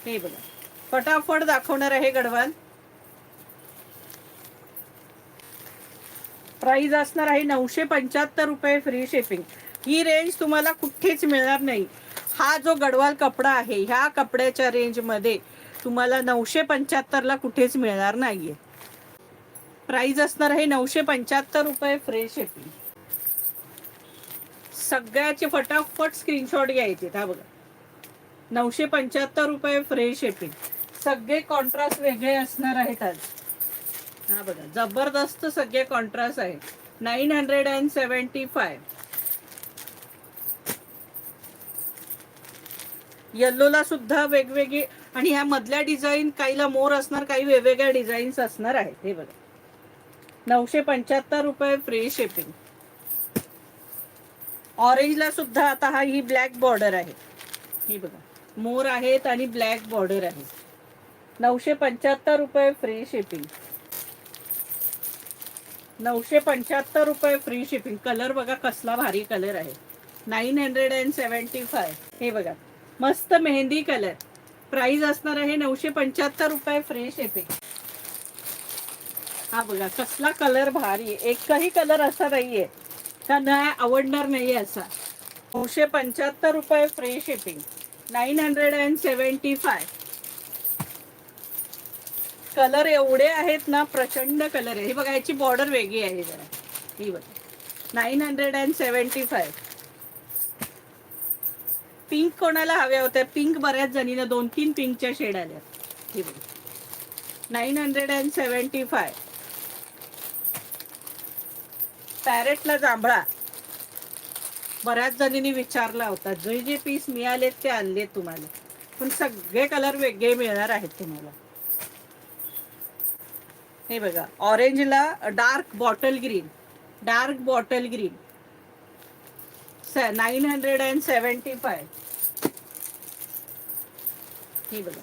हे बघा, फटाफट दाखवणार आहे गडवाल. प्राइस असणार आहे 975 रुपये, फ्री शिपिंग. ही रेंज तुम्हाला कुठेच मिळणार नाही. हा जो गडवाल कपडा आहे, ह्या कपड्याच्या रेंजमध्ये तुम्हाला 975ला कुठेच मिळणार नाहीये. प्राइस असणार आहे 975 रुपये, फ्री शिपिंग. सगळ्याचे फटाफट स्क्रीनशॉट घ्यायचे. हा बघा, 975 रुपये, फ्री शिपिंग. सगळे कॉन्ट्रास्ट वेगळे असणार आहेत आज. हा बघा, जबरदस्त सगळे कॉन्ट्रास्ट आहे. 975. येल्लोला सुद्धा वेगवेगळी, आणि ह्या मधल्या डिझाईन काहीला मोर असणार, काही वेगवेगळ्या डिझाईन्स असणार आहेत. हे बघा, 975 रुपये, फ्री शिपिंग. ऑरेंजला सुद्धा आता ही ब्लॅक बॉर्डर आहे. ही बघा, मोर आहेत आणि ब्लॅक बॉर्डर आहे. 975 रुपये, फ्री शिपिंग. 975 रुपये, फ्री शिपिंग. कलर बघा कसला भारी कलर आहे. 975. हे बघा, मस्त मेहंदी कलर. प्राइस असणार आहे 975 रुपये, फ्री शिपिंग. हा बघा कसला कलर भारी. एकही कलर असा नाहीये का नाही आवडणार नाही असा. 975 रुपये, फ्री शिपिंग. 975. कलर एवढे आहेत ना, प्रचंड कलर आहे. हे बघा, याची बॉर्डर वेगळी आहे जरा. ही बघा, 975. पिंक कोणाला हव्या होत्या? पिंक बऱ्याच जणींना 2-3 पिंकच्या शेड आल्या. हे बघा, 975. पॅरेटला जांभळा बऱ्याच जणींनी विचारला होता. जे जे पीस मिळालेत ते आणलेत तुम्हाला, पण सगळे कलर वेगळे मिळणार आहेत तुम्हाला. हे बघा, ऑरेंजला dark bottle green. Dark bottle green 975. हे बघा,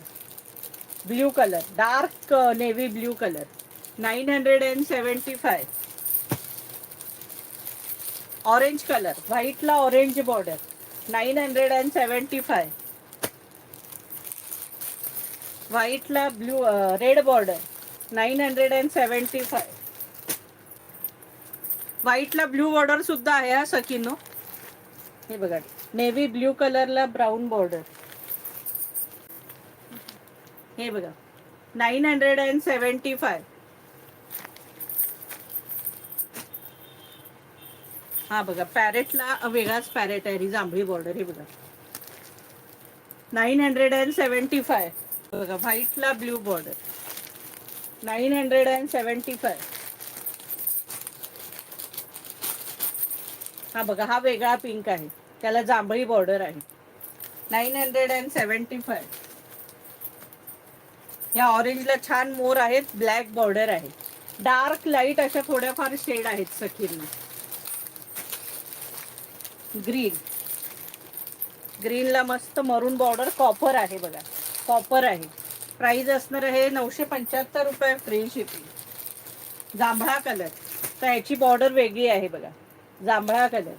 blue colour, dark navy blue colour 975. Orange colour, व्हाईटला ऑरेंज बॉर्डर 975. व्हाईटला ब्ल्यू रेड बॉर्डर 975. व्हाईटला ब्ल्यू बॉर्डर सुद्धा आहे हा सखीनो. हे बघा, नेव्ही ब्ल्यू कलरला ब्राऊन बॉर्डर. हे बघा, 975. हा बघा, पॅरेटला वेगळाच पॅरेट आहे, जांभळी बॉर्डर. हे बघा, 975. बघा, व्हाईटला ब्ल्यू बॉर्डर 975. हा बघा, हा वेगळा पिंक आहे, त्याला जांभळी बॉर्डर आहे. 975. या ऑरेंजला छान मोर आहेत, ब्लॅक बॉर्डर आहे. डार्क लाईट अशा थोड्याफार शेड आहेत सखींना. ग्रीन, ग्रीनला मस्त मरून बॉर्डर. कॉपर आहे बघा, कॉपर आहे. प्राइस असणार आहे 975 रुपये, फ्री शिपिंग. जांभळा कलर, तर याची बॉर्डर वेगळी आहे बघा. जांभळा कलर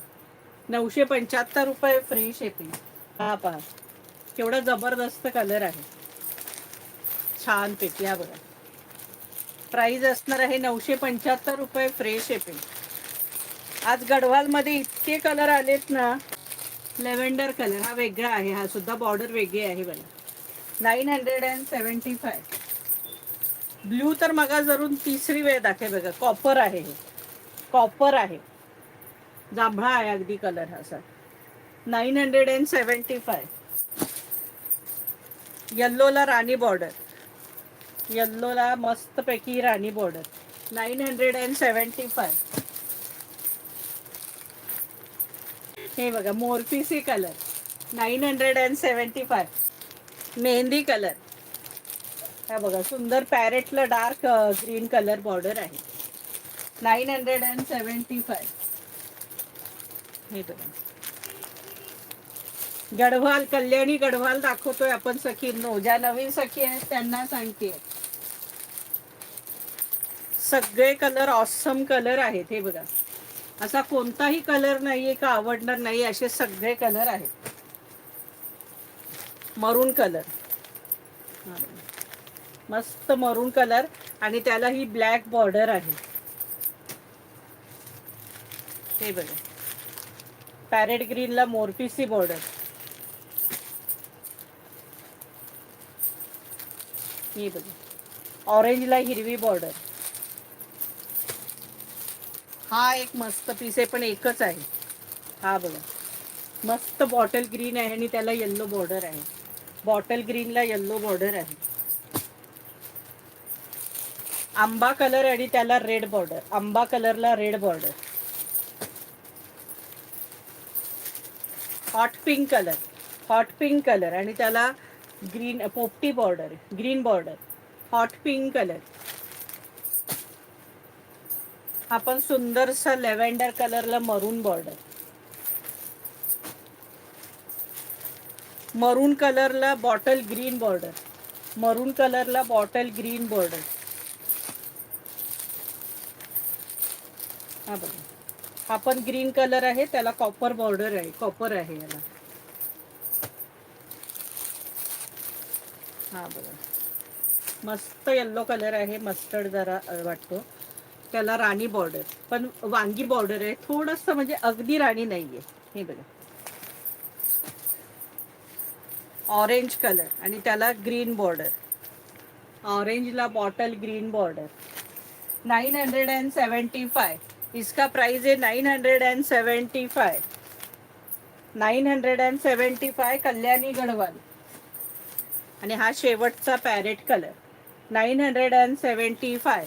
975 रुपये, फ्री शिपिंग. हा पहा केवढा जबरदस्त कलर आहे, छान पैकी. हा बघा, प्राइस असणार आहे 975 रुपये, फ्री शिपिंग. आज गडवालमध्ये इतके कलर आलेत ना. लेव्हेंडर कलर हा वेगळा आहे, हा सुद्धा बॉर्डर वेगळी आहे बघा. 975. ब्ल्यू तर मगा जरूर तिसरी वेळ दाखवे बघा. कॉपर आहे, हे कॉपर आहे, जांभळा आहे अगदी कलर हा असा. 975. येल्लोला राणी बॉर्डर, येल्लोला मस्तपैकी राणी बॉर्डर 975. हे बघा, मोरपीसी कलर 975. मेहंदी कलर, हा बघा सुंदर पॅरेटला डार्क ग्रीन कलर बॉर्डर आहे. 975. हे बघा, गढवाल, कल्याणी गढवाल दाखवतोय आपण सखींनो. ज्या नवीन सखी आहेत त्यांना सांगते, सगळे कलर ऑसम कलर आहेत. हे बघा, असा कोणताही कलर नाहीये का आवडणार नाही, असे सगळे कलर आहेत. मरून कलर, हा बघा. मस्त मरून कलर आणि त्याला ही ब्लॅक बॉर्डर आहे. हे बघा, पॅरेट ग्रीनला मोरपीसी बॉर्डर. ही बघा, ऑरेंजला हिरवी बॉर्डर. हा एक मस्त पीस आहे, पण एकच आहे. हा बघा, मस्त बॉटल ग्रीन आहे आणि त्याला येल्लो बॉर्डर आहे. बॉटल ग्रीनला येल्लो बॉर्डर आहे. आंबा कलर आणि त्याला रेड बॉर्डर. आंबा कलरला red border. Hot pink colour. Hot pink colour आणि त्याला ग्रीन पोपटी border, green border. Hot pink colour. हा पण सुंदरसा लेव्हेंडर कलरला मरून बॉर्डर. मरून कलरला बॉटल ग्रीन बॉर्डर. मरून कलरला बॉटल ग्रीन बॉर्डर. हा बघा, हा पण ग्रीन कलर आहे, त्याला कॉपर बॉर्डर आहे. कॉपर आहे याला. हा बघा, मस्त येल्लो कलर आहे. मस्टर्ड जरा वाटतो त्याला. राणी बॉर्डर, पण वांगी बॉर्डर आहे थोडस, म्हणजे अगदी राणी नाहीये. हे बघा, ऑरेंज कलर आणि त्याला ग्रीन बॉर्डर. ऑरेंजला बॉटल ग्रीन बॉर्डर. 975. इसका प्राइस है 975. 975 कल्याणी गढ़वाल. आणि हा शेवटचा पॅरेट कलर. 975.